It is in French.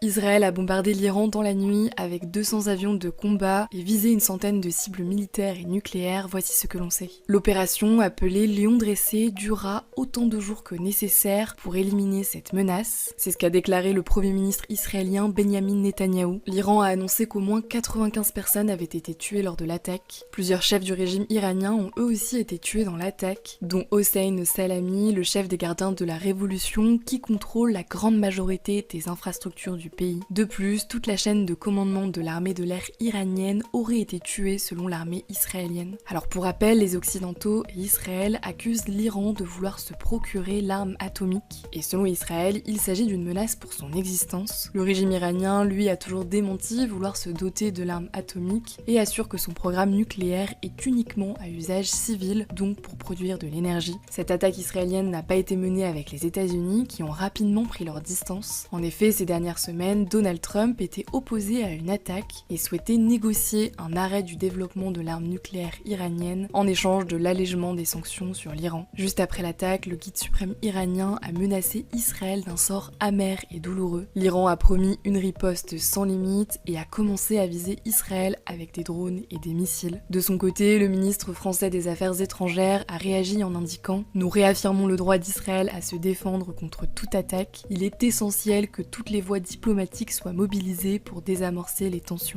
Israël a bombardé l'Iran dans la nuit avec 200 avions de combat et visé une centaine de cibles militaires et nucléaires, voici ce que l'on sait. L'opération, appelée Lion dressé, durera autant de jours que nécessaire pour éliminer cette menace. C'est ce qu'a déclaré le premier ministre israélien Benjamin Netanyahou. L'Iran a annoncé qu'au moins 95 personnes avaient été tuées lors de l'attaque. Plusieurs chefs du régime iranien ont eux aussi été tués dans l'attaque, dont Hossein Salami, le chef des gardiens de la révolution, qui contrôle la grande majorité des infrastructures du pays. De plus, toute la chaîne de commandement de l'armée de l'air iranienne aurait été tuée selon l'armée israélienne. Alors pour rappel, les Occidentaux et Israël accusent l'Iran de vouloir se procurer l'arme atomique, et selon Israël, il s'agit d'une menace pour son existence. Le régime iranien, lui, a toujours démenti vouloir se doter de l'arme atomique et assure que son programme nucléaire est uniquement à usage civil, donc pour produire de l'énergie. Cette attaque israélienne n'a pas été menée avec les États-Unis qui ont rapidement pris leur distance. En effet, ces dernières semaines, Donald Trump était opposé à une attaque et souhaitait négocier un arrêt du développement de l'arme nucléaire iranienne en échange de l'allègement des sanctions sur l'Iran. Juste après l'attaque, le guide suprême iranien a menacé Israël d'un sort amer et douloureux. L'Iran a promis une riposte sans limite et a commencé à viser Israël avec des drones et des missiles. De son côté, le ministre français des Affaires étrangères a réagi en indiquant « Nous réaffirmons le droit d'Israël à se défendre contre toute attaque. Il est essentiel que toutes les voies diplomatiques soient mobilisées pour désamorcer les tensions. »